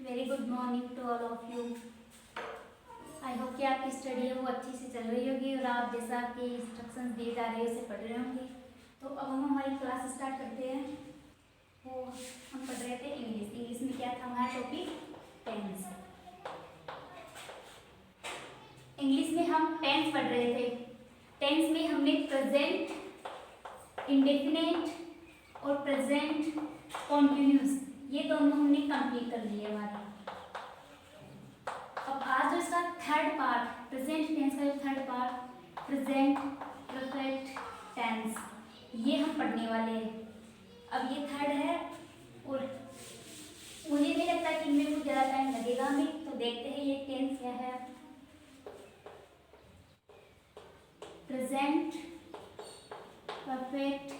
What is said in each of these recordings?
Very good morning to all of you. I hope कि आपकी study है वो अच्छी से चल रही होगी और आप जैसा आपके इंस्ट्रक्शंस दिए जा रहे हैं उसे पढ़ रहे होंगे। तो अब हम हमारी क्लास स्टार्ट करते हैं। वो हम पढ़ रहे थे इंग्लिश में क्या था हमारा टॉपिक? टेंस। इंग्लिश में हम टेंस पढ़ रहे थे। टेंस में हमने प्रेजेंट, इंडेफिनेट और प्रेजेंट कॉन्टिन्यूस ये दोनों हमने कंप्लीट कर लिए हमारे। अब आज जो इसका थर्ड पार्ट, प्रेजेंट टेंस का जो third part present perfect tense, ये हम पढ़ने वाले हैं। अब ये थर्ड है और मुझे नहीं लगता कि इनमें कुछ ज़्यादा टाइम लगेगा हमें, तो देखते हैं ये टेंस क्या है। Present perfect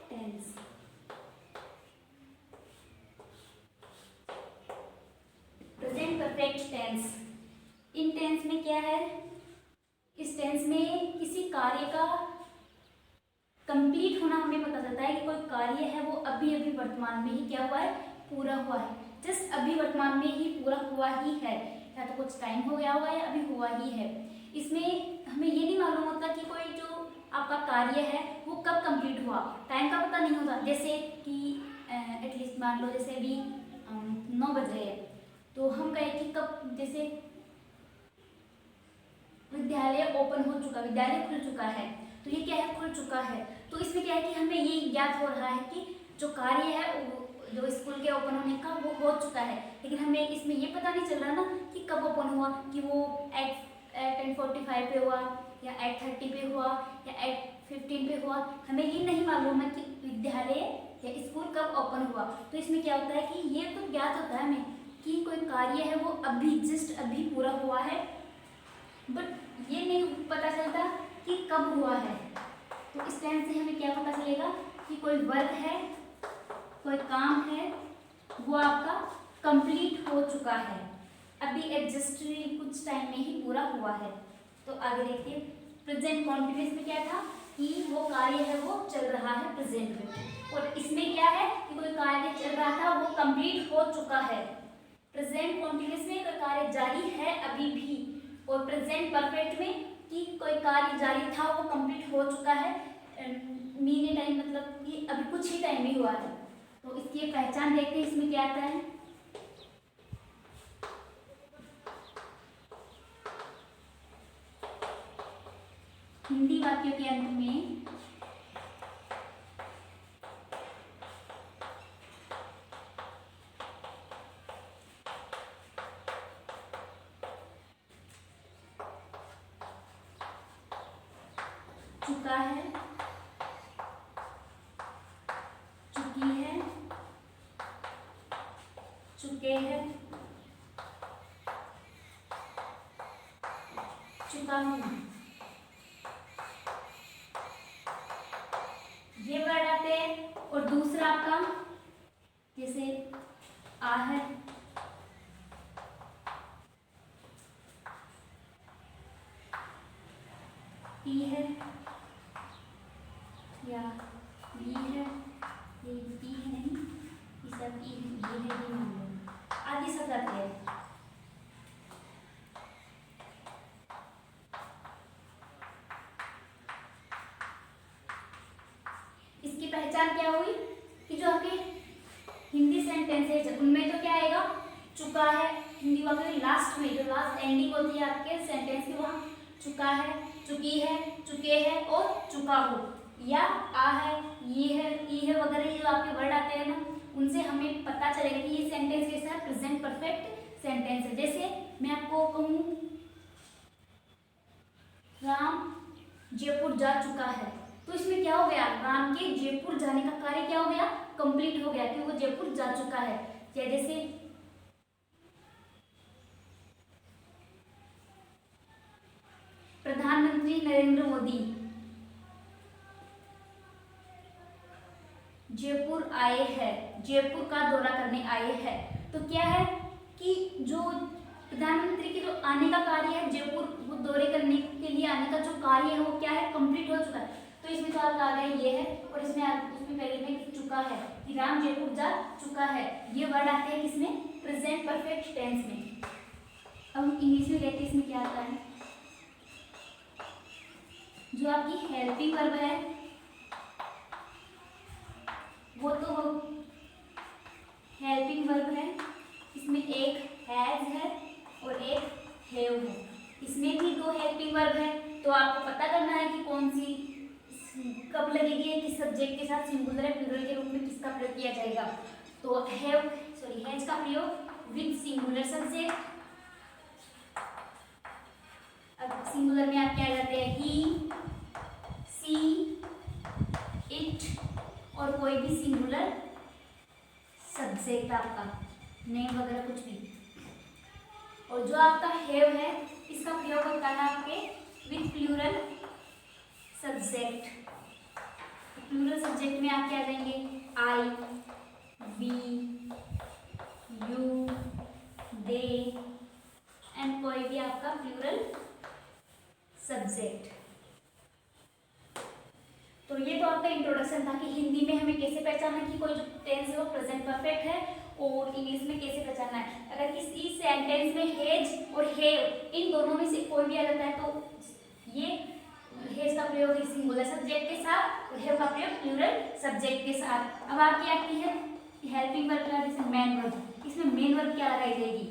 tense. Present perfect tense, इन टेंस में क्या है? इस टेंस में किसी कार्य का कंप्लीट होना हमें पता चलता है कि कोई कार्य है वो अभी अभी वर्तमान में ही क्या हुआ है? पूरा हुआ है। जस्ट अभी वर्तमान में ही पूरा हुआ ही है, या तो कुछ टाइम हो गया हुआ है, अभी हुआ ही है। इसमें हमें ये नहीं मालूम होता कि कोई जो आपका कार्य है वो कब कंप्लीट हुआ, टाइम का पता नहीं होता। जैसे कि एटलीस्ट मान लो जैसे अभी 9 बज रहे हैं, तो हम कहें कि कब, जैसे विद्यालय ओपन हो चुका, विद्यालय खुल चुका है, तो ये क्या है? खुल चुका है। तो इसमें क्या है कि हमें ये ज्ञात हो रहा है कि जो कार्य है जो स्कूल के ओपन होने का वो हो चुका है, लेकिन हमें इसमें ये पता नहीं चल रहा ना कि कब ओपन हुआ, कि वो 10:45 पे हुआ या 8:30 पे हुआ या 8:15 पे हुआ। हमें ये नहीं मालूम है कि विद्यालय या स्कूल कब ओपन हुआ। तो इसमें क्या होता है कि ये तो ज्ञात होता है हमें कि कोई कार्य है वो अभी जस्ट अभी पूरा हुआ है, बट ये नहीं पता चलता कि कब हुआ है। तो इस टाइम से हमें क्या पता चलेगा कि कोई वर्क है, कोई काम है, वो आपका कंप्लीट हो चुका है, अभी एडजस्ट कुछ टाइम में ही पूरा हुआ है। तो आगे देखिए, प्रेजेंट कॉन्टिन्यूस में क्या था कि वो कार्य है वो चल रहा है प्रेजेंट में, और इसमें क्या है कि कोई कार्य चल रहा था वो कंप्लीट हो चुका है। प्रेजेंट कॉन्टिन्यूस में कोई कार्य जारी है अभी भी, और प्रेजेंट परफेक्ट में कि कोई कार्य जारी था वो कंप्लीट हो चुका है, मीन टाइम मतलब कि अभी कुछ ही टाइम ही हुआ है। तो इसकी पहचान देखते हैं, इसमें क्या आता है। हिंदी वाक्यों के अंत में चुका है, चुकी है, चुके हैं, चुका हूं, ये वर्ड आते हैं। और दूसरा आपका जैसे आ है, ई है या बी है, ये बी है नहीं, ये सब ई है, ये है, ये मान लो, आदि सब आते हैं। इसकी पहचान क्या हुई कि जो आपके हिंदी सेंटेंस है उनमें तो क्या आएगा? चुका है। हिंदी वाक्य में लास्ट में जो लास्ट एंडिंग होती है आपके सेंटेंस की, वहाँ चुका है, चुकी है, चुके हैं और चुका हो, या आ है, ये है, ई है वगैरह जो आपके वर्ड आते हैं ना, उनसे हमें पता चलेगा कि ये सेंटेंस कैसा है? प्रेजेंट परफेक्ट सेंटेंस है। जैसे मैं आपको कहूँ राम जयपुर जा चुका है, तो इसमें क्या हो गया? राम के जयपुर जाने का कार्य क्या हो गया? कंप्लीट हो गया, कि वो जयपुर जा चुका है। या जैसे प्रधानमंत्री नरेंद्र मोदी जयपुर आए हैं, जयपुर का दौरा करने आए हैं। तो क्या है कि जो प्रधानमंत्री के जो आने का कार्य है जयपुर, वो दौरे करने के लिए आने का जो कार्य है वो क्या है? कंप्लीट हो चुका है। तो इसमें तो आपका आ गया ये है, और इसमें उसमें पहले में चुका है कि राम जयपुर जा चुका है। ये वर्ड आते हैं किसमें? प्रेजेंट परफेक्ट टेंस में। अब हम इंग्लिश में देखते हैं इसमें क्या आता है। जो आपकी हेल्पिंग वर्ब है वो तो हेल्पिंग वर्ब है, इसमें एक हैज है और एक हैव है। इसमें भी दो हेल्पिंग वर्ब है, तो आपको पता करना है कि कौन सी कब लगेगी, किस सब्जेक्ट के साथ, सिंगुलर या प्लूरल के रूप में किसका प्रयोग किया जाएगा। तो हैज का प्रयोग विद सिंगुलर सब्जेक्ट। अब सिंगुलर में आप क्या करते हैं? ही, सी, इट और कोई भी सिंगुलर सब्जेक्ट आपका, नेम वगैरह कुछ भी। और जो आपका हैव है इसका प्रयोग होता है आपके with plural subject. Plural subject में आप क्या देंगे? I, we, you, they and कोई भी आपका प्लूरल सब्जेक्ट। तो ये तो आपका इंट्रोडक्शन था कि हिंदी में हमें कैसे पहचानना कि कोई जो टेंस है वो प्रेजेंट परफेक्ट है, और इंग्लिश में कैसे पहचानना है। अगर किसी सेंटेंस में हेज और हैव इन दोनों में से कोई भी आ जाता है तो ये हेज का प्रयोग सिंगुलर सब्जेक्ट के साथ और हैव का प्रयोग प्लूरल सब्जेक्ट के साथ। अब आपकी आती है हेल्पिंग वर्ब का, जैसे मेन वर्ब। इसमें मेन वर्ब क्या लगाई जाएगी?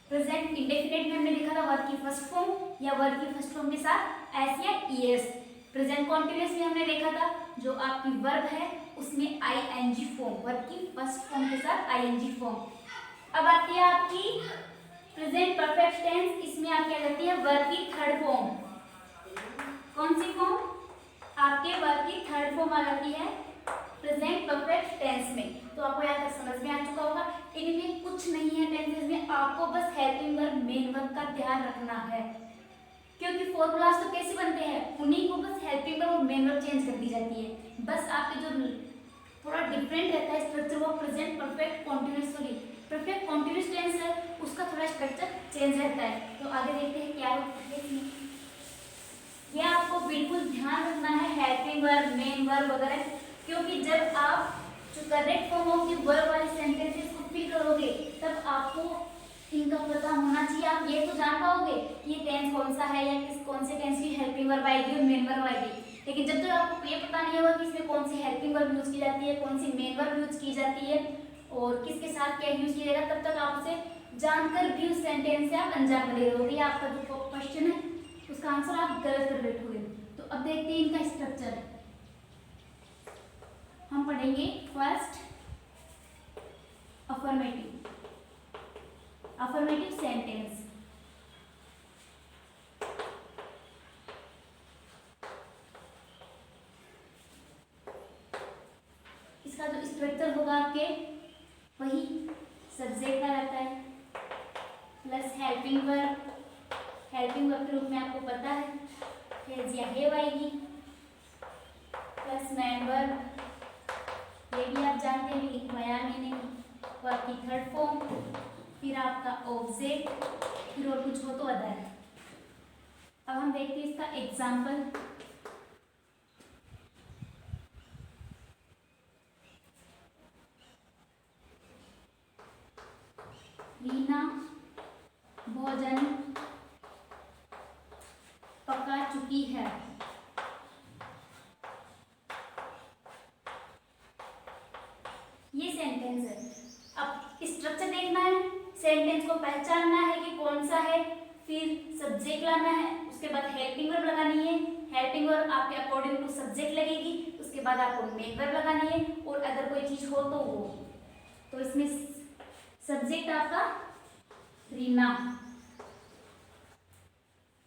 प्रेजेंट इंडेफिनिट में हमने देखा था वर्ब की फर्स्ट फॉर्म या वर्ब की फर्स्ट फॉर्म के साथ एस या ईएस। प्रेजेंट कॉन्टिन्यूअस में हमने देखा था जो आपकी वर्ब है उसमें आईएनजी फॉर्म, वर्ब की फर्स्ट फॉर्म के साथ आईएनजी फॉर्म। अब आती है आपकी प्रेजेंट परफेक्ट टेंस। इसमें आप क्या करती है? वर्ब की थर्ड फॉर्म। कौन सी फॉर्म? आपके वर्ब की थर्ड फॉर्म आ जाती है प्रेजेंट परफेक्ट टेंस में। तो आपको यहाँ तक समझ में आ चुका होगा। इनमें कुछ नहीं है टेंसेस में, आपको बस हेल्पिंग वर्ब मेन वर्ब का ध्यान रखना है, क्योंकि फॉर्मूलाज तो कैसे बनते हैं, उन्हीं को बस हेल्पिंग वर्ब और मेन वर्ब चेंज कर दी जाती है। बस आपके जो थोड़ा डिफरेंट रहता है स्ट्रक्चर, वो present perfect continuous, sorry perfect continuous tense है, उसका थोड़ा स्ट्रक्चर चेंज रहता है। तो आगे देखते हैं क्या होता है इसमें। ये आपको बिल्कुल ध्यान रखना है हेल्पिंग वर्ब, मेन वर्ब वगैरह, क्योंकि जब आप जो correct form of the verb वाले सेंटेंसेस को फिल करोगे तब आपको इनका पता होना चाहिए। आप ये तो जान पाओगे कि ये टेंस कौन सा है या कौन से टेंस की हेल्पिंग वर्ब आएगी और मेन वर्ब आएगी, लेकिन जब तक आपको ये पता नहीं होगा कि इसमें कौन सी हेल्पिंग वर्ब यूज की जाती है, कौन सी मेन वर्ब यूज की जाती है और किसके साथ क्या यूज किया जाएगा, तब तक आप उसे जानकर भी उस सेंटेंस से आप अनजान बने रहोगे। आपका जो क्वेश्चन है उसका आंसर आप गलत कर बैठोगे। तो अब देखते हैं इनका स्ट्रक्चर। हम पढ़ेंगे फर्स्ट अफर्मेटिव सेंटेंस। इसका जो स्ट्रक्चर होगा आपके वही सब्जेक्ट का रहता है प्लस हेल्पिंग वर्ब के रूप में आपको पता है हैज या हैव आएगी, प्लस मेन वर्ब, ये भी आप जानते हैं लिखवाया मैंने, वर्ब की थर्ड फॉर्म, फिर आपका ऑब्जेक्ट, फिर और कुछ हो तो अदर। अब हम देखते हैं इसका एग्जाम्पल। रीना भोजन पका चुकी है। ये सेंटेंस है। अब स्ट्रक्चर देखना है, सेंटेंस को पहचानना है कि कौन सा है, फिर सब्जेक्ट लाना है, उसके बाद हेल्पिंग वर्ब लगानी है। हेल्पिंग वर्ब आपके अकॉर्डिंग टू सब्जेक्ट लगेगी, उसके बाद आपको मेन वर्ब लगानी है, और अगर कोई चीज हो तो वो। तो इसमें सब्जेक्ट आपका रीना,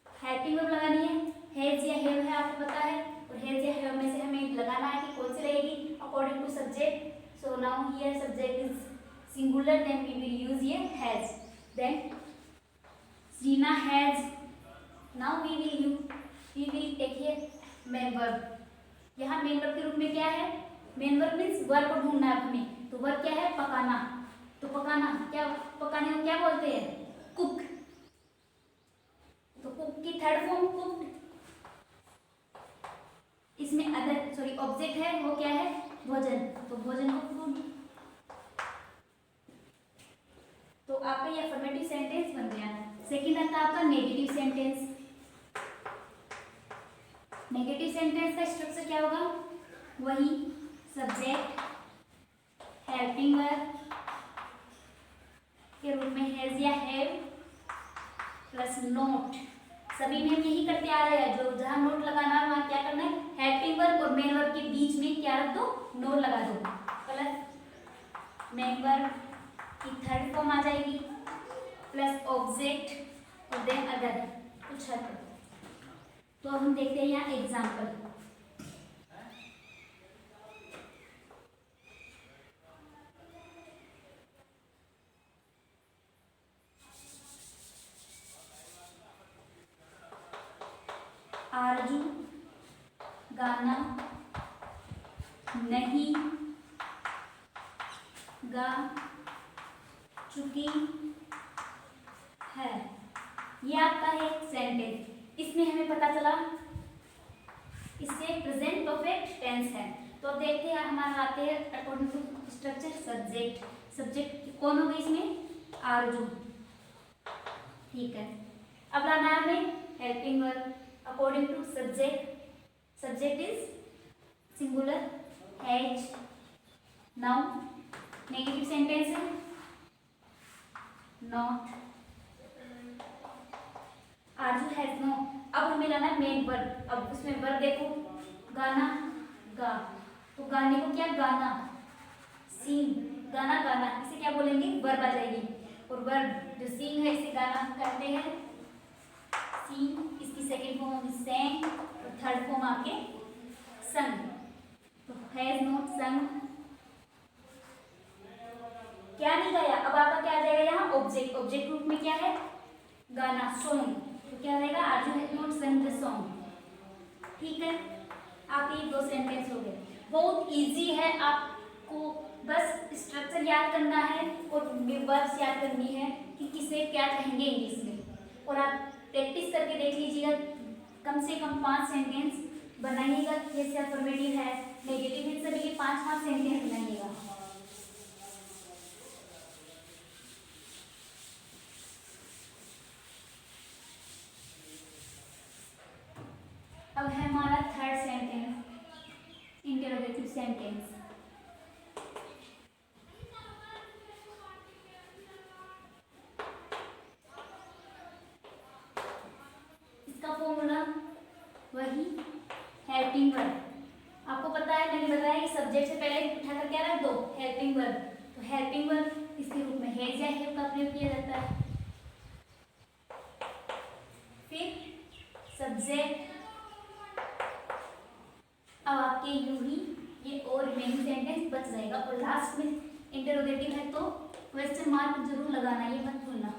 हेल्पिंग वर्ब लगानी है, हैज या हैव है आपको पता है, और हैज या हैव में से हमें लगाना है कि कौन सी रहेगी according to subject. So now here subject is singular, then we will use here has. Then Rina has. Now we will take here main verb. यहाँ मेन वर्ब के रूप में क्या है? मेन वर्ब मीन्स वर्ब को ढूंढना है हमें। तो वर्ब क्या है? पकाना। तो पकाना क्या, पकाने को क्या बोलते हैं? कुक। तो कुक की थर्ड फॉर्म कुक्ड। इसमें अदर सॉरी ऑब्जेक्ट है, वो क्या है, भोजन, तो भोजन को फूड। तो आपका ये अफर्मेटिव सेंटेंस बन गया। सेकंड आता है आपका नेगेटिव सेंटेंस। नेगेटिव सेंटेंस का स्ट्रक्चर क्या होगा, वही सब्जेक्ट हेल्पिंग वर्ब के रूप में हैज या हैव प्लस नोट। सभी में हम यही करते आ रहे हैं, जो जहां नोट लगाना है वहां क्या करना है, हेल्पिंग वर्ब और मेन वर्ब के बीच में क्या रख दो, नोट लगा दो, प्लस मेन वर्ब की थर्ड फॉर्म आ जाएगी प्लस ऑब्जेक्ट और देन अदर कुछ हद। तो अब हम देखते हैं यहाँ एग्जाम्पल। आरजू गाना नहीं गा चुकी है, ये आपका है सेंटेंस। इसमें हमें पता चला इससे प्रेजेंट परफेक्ट टेंस है। तो अब देखते हैं हमारा आते हैं according to structure subject. Subject कौन हो गई इसमें, आरजू, ठीक है। अब लाना है हमें helping verb according to subject. Subject is singular has. Noun negative sentence है नॉट। Arzoo has no. अब हमें लाना है मेन वर्ब। अब उसमें वर्ब देखो, गाना गा, तो गाने को क्या गाना, सिंग, गाना गाना, इसे क्या बोलेंगे, वर्ब आ जाएगी। और वर्ब जो सिंग है इसे गाना कहते हैं सिंग, इसकी सेकंड फॉर्म होगी सेंग और थर्ड फॉर्म आपके संग। तो हैज नॉट संग, क्या नहीं गाया। अब आपका क्या आ जाएगा यहाँ ऑब्जेक्ट। ऑब्जेक्ट रूप में क्या है, गाना, सॉन्ग, तो क्या रहेगा, आरजू हैज नॉट संग द सॉन्ग, ठीक है। आपके दो सेंटेंस हो गए। बहुत इजी है, आपको बस स्ट्रक्चर याद करना है और वर्ब्स याद करनी है कि किसे क्या कहेंगे इंग्लिश में। और आप प्रैक्टिस करके देख लीजिएगा, कम से कम 5 सेंटेंस बनाइएगा। जैसे अफर्मेटिव है, नेगेटिव है, सभी के 5-5 सेंटेंस बनाइएगा। अब है हमारा थर्ड सेंटेंस, इंटरोगेटिव सेंटेंस। इसका फॉर्मूला वही हेल्पिंग वर्ब। आपको पता है, मैंने बताया कि सब्जेक्ट से पहले उठाकर क्या रख दो, हेल्पिंग वर्ब। तो हेल्पिंग वर्ब इसके रूप में हैज या हैव का प्रयोग किया जाता है। फिर सब्जेक्ट। अब आपके यूं ही ये और रिमेनिंग सेंटेंस बच जाएगा। और लास्ट में इंटरोगेटिव है तो क्वेश्चन मार्क जरूर लगाना, ये मत भूलना।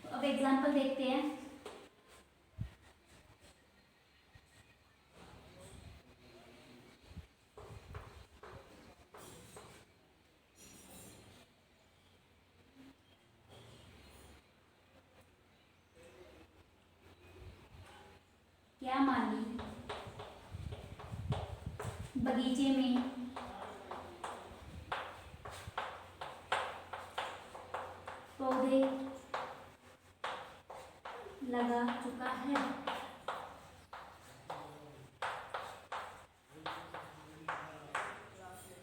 तो अब एग्जांपल देखते हैं। क्या माली बगीचे में पौधे लगा चुका है।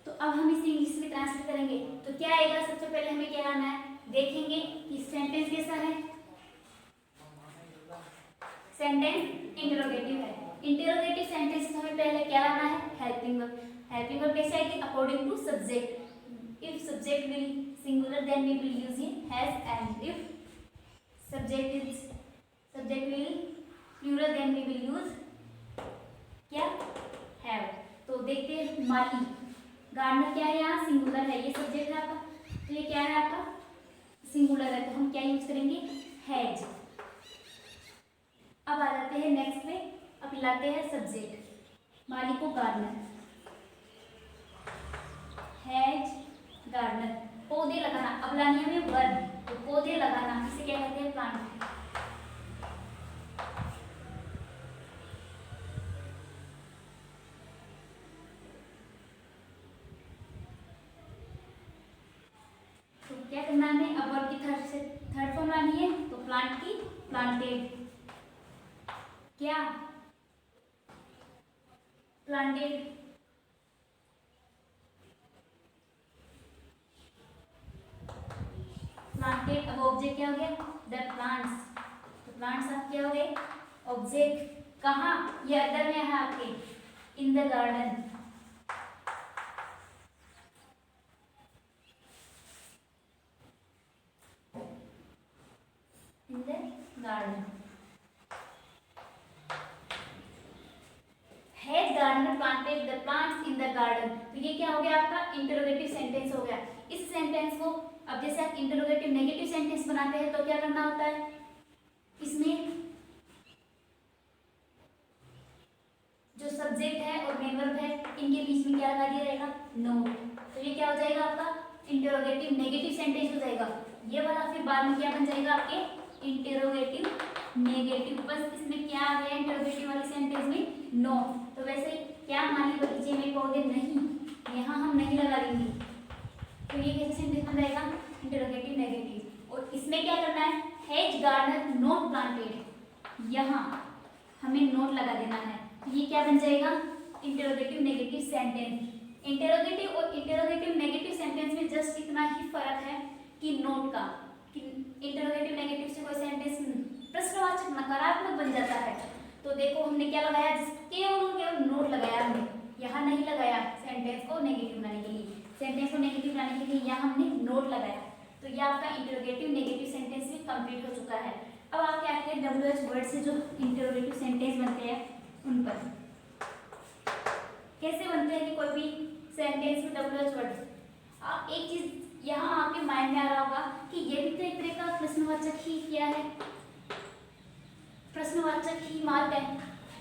तो अब हम इसे इंग्लिश में ट्रांसलेट करेंगे तो क्या आएगा, सबसे पहले हमें क्या लाना है, देखेंगे कि सेंटेंस कैसा है। सेंटेंस इंटरोगेटिव है। इंटरोगेटिव सेंटेंस में हमें पहले क्या लाना है, हेल्पिंग वर्ब। हेल्पिंग वर्ब कैसे आएगी, according to subject. If subject will singular then we will use has, and if subject will plural then we will use क्या, हैव। तो देखते हैं माली, गार्डनर क्या है, यहाँ सिंगुलर है, ये सब्जेक्ट है आपका, तो ये क्या है आपका सिंगुलर है, तो हम क्या यूज करेंगे, हैज। अब आ जाते हैं नेक्स्ट पे, अब लाते हैं सब्जेक्ट, माली को गार्डनर, हैज गार्डनर, पौधे लगाना। अब लानी हमें वर्ब, तो पौधे लगाना इसे क्या कहते हैं, प्लांट। बनानी है तो प्लांट की प्लांटेड, क्या प्लांटेड। प्लांटेड, अब ऑब्जेक्ट क्या हो गया, द प्लांट्स, तो प्लांट्स आप क्या हो गए ऑब्जेक्ट। कहाँ, ये अदर में है आपके, in the garden, in the garden. Has gardener planted the plants in the garden, तो ये क्या हो गया आपका इंटरोगेटिव सेंटेंस हो गया। इस सेंटेंस को अब जैसे आप इंटरोगेटिव नेगेटिव सेंटेंस बनाते हैं तो क्या करना होता है, इसमें जो सब्जेक्ट है और मेन वर्ब है इनके बीच में क्या लगा दिया जाएगा, नो। तो ये क्या हो जाएगा आपका इंटरोगेटिव नेगेटिव सेंटेंस हो जाएगा। ये वाला फिर बाद में क्या बन जाएगा आपके इंटरोगेटिव नेगेटिव। बस इसमें क्या आ गया इंटरोगेटिव वाले सेंटेंस में, नो। तो वैसे क्या मान ली बगीचे में पौधे नहीं, यहाँ हम नहीं लगा देंगे, तो ये कैसे सेंटेंस बन जाएगा इंटरोगेटिव नेगेटिव। और इसमें क्या करना है, हैज गार्डनर नॉट प्लांटेड, यहाँ हमें नोट लगा देना है, तो ये क्या बन जाएगा इंटरोगेटिव नेगेटिव सेंटेंस। इंटरोगेटिव और इंटरोगेटिव नेगेटिव सेंटेंस में जस्ट इतना ही फर्क है कि नोट का, कि इंटरोगेटिव नेगेटिव से कोई सेंटेंस प्रश्नवाचक नकारात्मक बन जाता है, तो देखो हमने क्या लगाया, केवल और केवल नोट लगाया हमने, यहाँ नहीं लगाया सेंटेंस को नेगेटिव बनाने के लिए। सेंटेंस को नेगेटिव बनाने के लिए यहाँ हमने नोट लगाया, तो ये आपका इंटरोगेटिव नेगेटिव सेंटेंस भी कंप्लीट हो चुका है। अब आप क्या करते हैं, WH वर्ड से जो इंटरोगेटिव सेंटेंस बनते हैं उन पर कैसे बनते हैं कि कोई भी सेंटेंस में WH वर्ड, आप एक चीज यहाँ आपके माइंड में आ रहा होगा कि ये भी तो एक तरह का प्रश्नवाचक ही क्या है, प्रश्नवाचक ही मार्क है,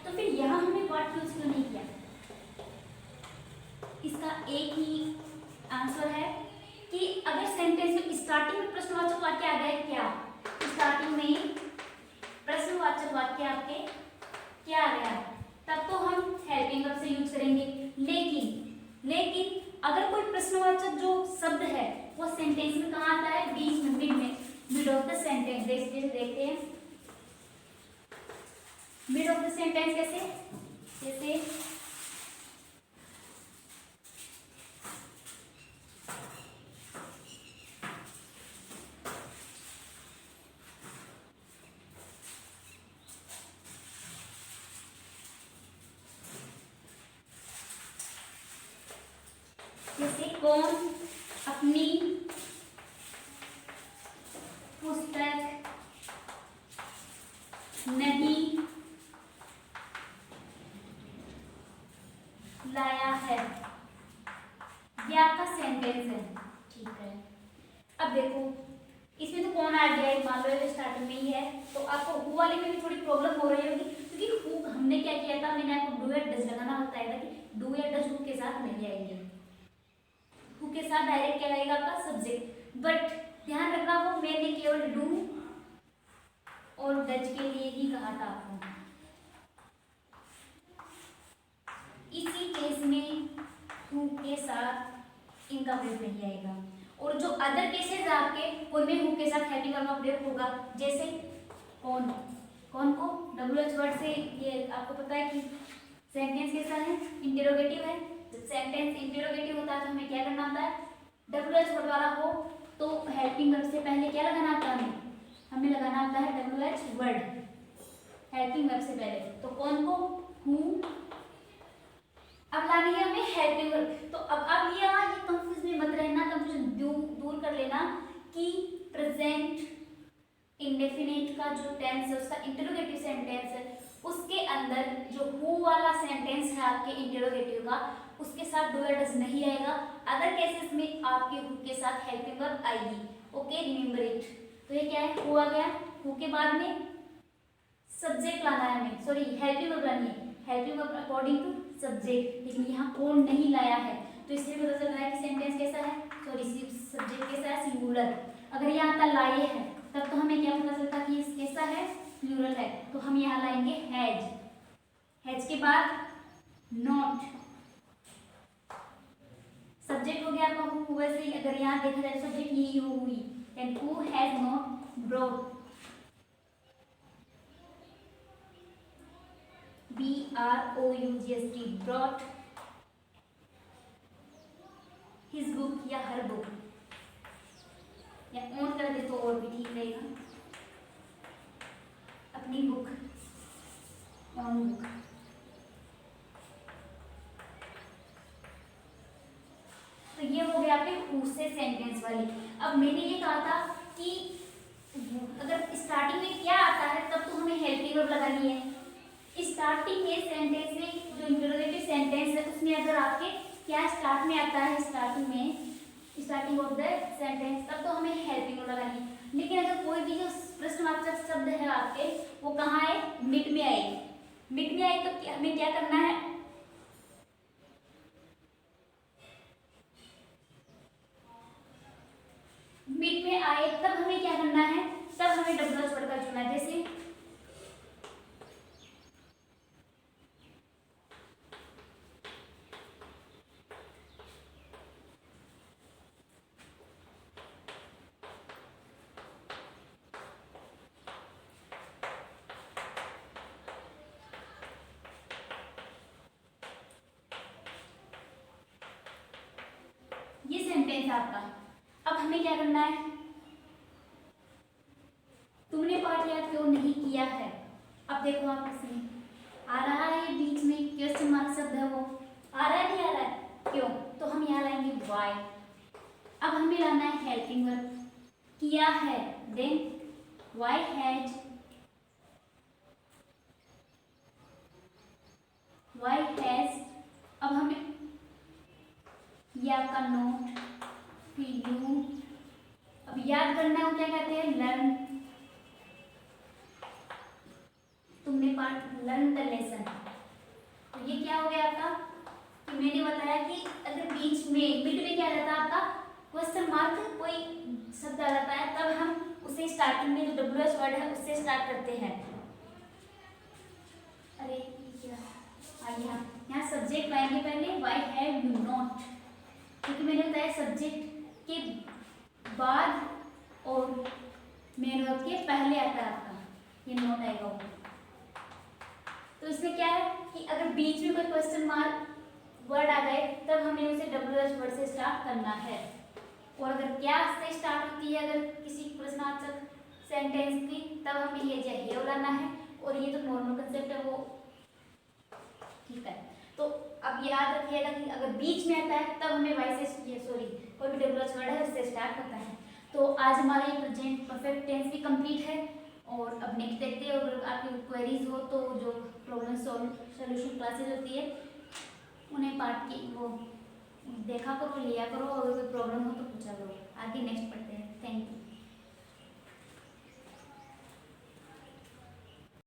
तो फिर यहाँ हमने व्हाट यूज क्यों नहीं किया। इसका एक ही आंसर है कि अगर सेंटेंस में स्टार्टिंग में प्रश्नवाचक वाक्य आ गए, क्या स्टार्टिंग में प्रश्नवाचक वाक्य आपके क्या आ गया, तब तो हम हेल्पिंग वर्ब से यूज करेंगे। लेकिन अगर कोई प्रश्नवाचक जो शब्द है वो सेंटेंस में कहाँ आता है, बीच में, मिड ऑफ द सेंटेंस। देखते हैं मिड ऑफ द सेंटेंस कैसे, जैसे कौन अपनी पुस्तक नहीं लाया है, ये आपका सेंटेंस है, ठीक है। अब देखो इसमें तो कौन आ गया, मान लो स्टार्टिंग में ही है, तो आपको हु वाले में भी थोड़ी प्रॉब्लम हो रही होगी, क्योंकि हु हमने क्या किया था, मैंने आपको डू या डज लगाना बताया था कि डू या डज हु के साथ नहीं आएंगे, हु के साथ डायरेक्ट क्या आएगा आपका सब्जेक्ट। बट ध्यान रखना वो मैंने केवल डू और डज के लिए ही कहा था आपको, इसी केस में हु के साथ इनका प्रयोग नहीं आएगा। और जो अदर केसेस आपके उनमें हु के साथ हेल्पिंग वर्ब का प्रयोग होगा, जैसे कौन को WH वर्ड से, ये आपको पता है कि सेंटेंस कैसा है, इंटरोगेटिव है। जब सेंटेंस इंटरोगेटिव होता है तो हमें क्या करना होता है, WH वर्ड वाला हो तो हेल्पिंग वर्ब से पहले क्या लगाना होता है, हमें लगाना होता है WH वर्ड हेल्पिंग वर्ब से पहले। तो कौन को, हु, अब लानी है हमें हेल्पिंग वर्ब। तो अब ये कंफ्यूज में मत रहना, कंफ्यूजन दूर कर लेना कि प्रेजेंट इंडेफिनिट का जो टेंस है उसका इंटरोगेटिव सेंटेंस है, उसके अंदर जो हु वाला सेंटेंस है आपके इंटरोगेटिव का, उसके साथ डू या डज नहीं आएगा। अदर केसेस में आपके हु के साथ हेल्पिंग वर्ब आएगी। Okay, remember it. तो ये क्या है, हु आ गया, हु के बाद में सब्जेक्ट लाना है हमें, सॉरी हेल्पिंग वर्ब लानी है, helping verb according to subject, लेकिन यहाँ कौन नहीं लाया है, तो इसलिए पता चल रहा है कि सेंटेंस कैसा है, सॉरी सब्जेक्ट कैसा है, सिंगुलर। अगर यहाँ आता लाए है तब तो हमें क्या पता चलता कि कैसा है, प्लूरल है, तो हम यहाँ लाएंगे हैज, हैज के बाद नॉट, सब्जेक्ट हो गया आपका हु। वैसे ही अगर यहाँ देखा जाए सब्जेक्ट ही हुई, and who has not brought, BROUGHT, brought his book या her book, या ऑन कर दे तो और भी ठीक रहेगा, अपनी बुक, ऑन बुक। तो ये हो गया आपके हु से सेंटेंस वाली। अब मैंने ये कहा था कि अगर स्टार्टिंग में क्या आता है तब तो हमें हेल्पिंग वर्ब लगानी है। स्टार्टिंग में सेंटेंस में जो इंटरोगेटिव सेंटेंस है उसमें अगर आपके क्या स्टार्ट में आता है, स्टार्टिंग ऑफ द सेंटेंस, तब तो हमें हेल्पिंग वर्ब लगानी है। लेकिन अगर कोई भी जो प्रश्नवाचक शब्द है आपके वो कहाँ है, मिड में आए, मिड में आए तो हमें क्या करना है, मिड में आए तब हमें क्या करना है, तब हमें डब्ल्यूएच वर्ड का चुना है। जैसे ये सेंटेंस आपका, अब हमें क्या करना है, तुमने पाठ याद क्यों नहीं किया है। अब देखो आप इसमें आ रहा है बीच में क्वेश्चन मार्क शब्द है, वो आ रहा है नहीं आ रहा है, क्यों, तो हम यहाँ लाएंगे वाई। अब हमें लाना है हेल्पिंग वर्ब, किया है, then why has, why has. अब हमें ये आपका नोट, फिर यू, अब याद करना है वो क्या कहते हैं, लर्न, तुमने पाठ लर्न द लेसन। तो ये क्या हो गया आपका कि मैंने बताया कि अगर बीच में मिड में क्या रहता है आपका क्वेश्चन मार्क कोई शब्द आ जाता है तब हम उसे स्टार्टिंग में जो डब्ल्यूएच वर्ड है उससे स्टार्ट करते हैं। अरे क्या आइए यहाँ सब्जेक्ट लाएंगे पहले, वाई हैव यू नॉट, क्योंकि मैंने बताया सब्जेक्ट के बाद और मेन वर्ब के पहले आता है आपका ये नोट आएगा वो। तो इसमें क्या है कि अगर बीच में कोई क्वेश्चन मार्क वर्ड आ गए तब हमें उसे डब्ल्यूएच वर्ड से स्टार्ट करना है। और अगर क्या से स्टार्ट होती है अगर किसी प्रश्नार्थक सेंटेंस की, तब हमें ये जहेव लाना है। और ये तो नॉर्मल कंसेप्ट है वो ठीक है। तो अब याद रखिएगा कि अगर बीच में आता है तब हमें वाई से कोई भी डब्ल्यूएच वर्ड है उससे स्टार्ट होता है। तो आज हमारे प्रेजेंट परफेक्ट टेंस भी कंप्लीट है। और अब नेक्स्ट देखते हैं, अगर आपकी क्वेरीज हो तो जो प्रॉब्लम सॉल्यूशन क्लासेज होती है उन्हें पार्ट की वो देखा करो, लिया करो, और कोई प्रॉब्लम हो तो पूछा करो। आगे नेक्स्ट